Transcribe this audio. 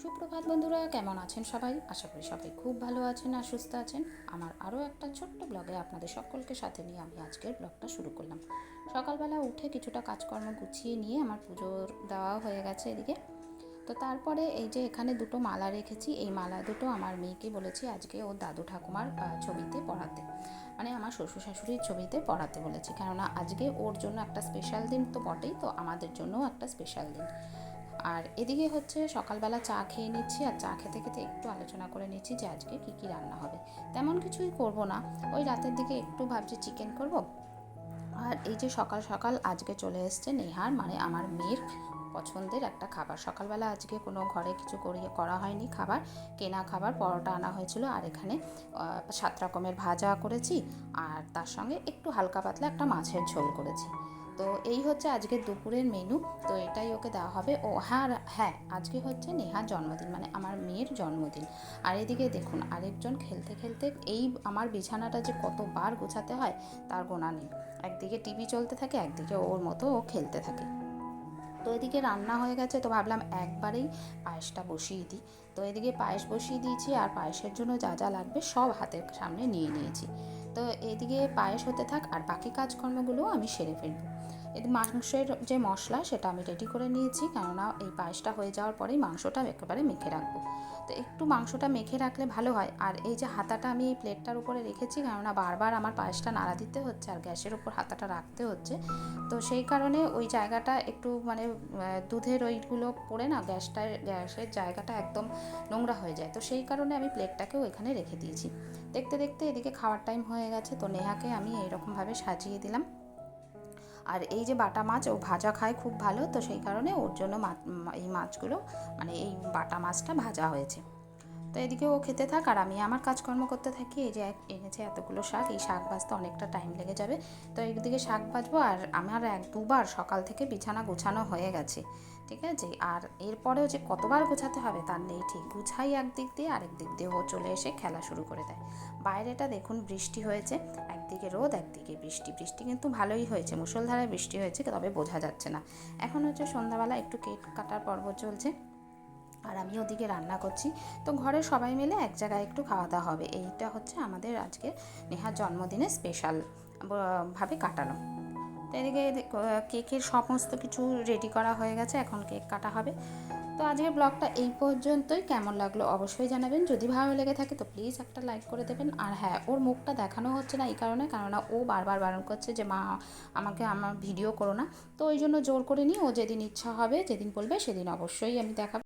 সুপ্রভাত বন্ধুরা, কেমন আছেন সবাই? আশা করি সবাই খুব ভালো আছেন আর সুস্থ আছেন। আমার আরও একটা ছোট্ট ব্লগে আপনাদের সকলকে সাথে নিয়ে আমি আজকের ব্লগটা শুরু করলাম। সকালবেলা উঠে কিছুটা কাজকর্ম গুছিয়ে নিয়ে আমার পুজোর দেওয়া হয়ে গেছে এদিকে। তো তারপরে এই যে এখানে দুটো মালা রেখেছি, এই মালা দুটো আমার মেয়েকে বলেছি আজকে ওর দাদু ঠাকুমার ছবিতে পরাতে, মানে আমার শ্বশুর শাশুড়ির ছবিতে পরাতে বলেছি, কেননা আজকে ওর জন্য একটা স্পেশাল দিন তো বটেই, তো আমাদের জন্যও একটা স্পেশাল দিন। আর এদিকে হচ্ছে সকালবেলা চা খেয়ে নিচ্ছি, আর চা খেতে খেতে একটু আলোচনা করে নিচ্ছি যে আজকে কী কী রান্না হবে। তেমন কিছুই করব না, ওই রাতের দিকে একটু ভাবছি চিকেন করব। আর এই যে সকাল সকাল আজকে চলে এসছে নেহার, মানে আমার মেয়ের পছন্দের একটা খাবার। সকালবেলা আজকে কোনো ঘরে কিছু করা হয়নি খাবার, কেনা খাবার পরোটা আনা হয়েছিল, আর এখানে 7 রকমের ভাজা করেছি, আর তার সঙ্গে একটু হালকা পাতলা একটা মাছের ঝোল করেছি। তো এই হচ্ছে আজকের দুপুরের মেনু। তো এটাই ওকে দেওয়া হবে। ও হ্যাঁ হ্যাঁ, আজকে হচ্ছে নেহার জন্মদিন, মানে আমার মেয়ের জন্মদিন। আর এদিকে দেখুন আরেকজন খেলতে খেলতে, এই আমার বিছানাটা যে কতবার গোছাতে হয় তার গোনা নেই। একদিকে টিভি চলতে থাকে, একদিকে ওর মতো ও খেলতে থাকে। তো এদিকে রান্না হয়ে গেছে, তো ভাবলাম একবারেই পায়েসটা বসিয়ে দিই। তো এদিকে পায়েস বসিয়ে দিয়েছি, আর পায়েসের জন্য যা যা লাগবে সব হাতের সামনে নিয়ে নিয়েছি। তো এদিকে পায়েস হতে থাক, আর বাকি কাজকর্মগুলোও আমি সেরে ফেলবো। এদিকে মাংসের যে মশলা সেটা আমি রেডি করে নিয়েছি, কেননা এই পায়েসটা হয়ে যাওয়ার পরেই মাংসটা একেবারে মেখে রাখবো। তো একটু মাংসটা মেখে রাখলে ভালো হয়। আর এই যে হাতাটা আমি এই প্লেটটার উপরে রেখেছি, কেননা বারবার আমার পায়েসটা নাড়া দিতে হচ্ছে আর গ্যাসের উপর হাতাটা রাখতে হচ্ছে। তো সেই কারণে ওই জায়গাটা একটু মানে দুধের ওইগুলো পড়ে না গ্যাসের জায়গাটা একদম নোংরা হয়ে যায়। তো সেই কারণে আমি প্লেটটাকেও এখানে রেখে দিয়েছি। দেখতে দেখতে এদিকে খাওয়ার টাইম হয়ে গেছে, তো নেহাকে আমি এইরকমভাবে সাজিয়ে দিলাম। আর এই যে বাটা মাছ, ও ভাজা খায় খুব ভালো, তো সেই কারণে ওর জন্য এই মাছগুলো, মানে এই বাটা মাছটা ভাজা হয়েছে। তো এদিকে ও খেতে থাক আর আমি আমার কাজকর্ম করতে থাকি। এই যে এনেছে এতগুলো শাক, এই শাক ভাজতে অনেকটা টাইম লেগে যাবে। তো একদিকে শাক ভাজবো, আর আমার 1-2বার সকাল থেকে বিছানা গোছানো হয়ে গেছে, ঠিক আছে। আর এরপরেও যে কতবার গোছাতে হবে তার নেই ঠিক। গুছাই একদিক দিয়ে, আরেক দিক দিয়ে ও চলে এসে খেলা শুরু করে দেয়। বাইরেটা দেখুন বৃষ্টি হয়েছে, একদিকে রোদ একদিকে বৃষ্টি। বৃষ্টি কিন্তু ভালোই হয়েছে, মুষলধারায় বৃষ্টি হয়েছে, তবে বোঝা যাচ্ছে না। এখন হচ্ছে সন্ধ্যাবেলা একটু কেক কাটার পর্ব চলছে, আর আমি ওদিকে রান্না করছি। তো ঘরের সবাই মিলে এক জায়গায় একটু খাওয়া দাওয়া হবে। এইটা হচ্ছে আমাদের আজকে নেহার জন্মদিনে স্পেশাল ভাবে কাটানো। তো এদিকে কেকের সমস্ত কিছু রেডি করা হয়ে গেছে, এখন কেক কাটা হবে। তো আজকের ব্লগটা এই পর্যন্তই। কেমন লাগলো অবশ্যই জানাবেন। যদি ভালো লেগে থাকে তো প্লিজ একটা লাইক করে দেবেন। আর হ্যাঁ, ওর মুখটা দেখানো হচ্ছে না এই কারণে, কেননা ও বারবার বারণ করছে যে মা আমাকে আমার ভিডিও করো না। তো ওই জন্য জোর করে নিয়ে ও যেদিন ইচ্ছা হবে, যেদিন বলবে সেদিন অবশ্যই আমি দেখাবো।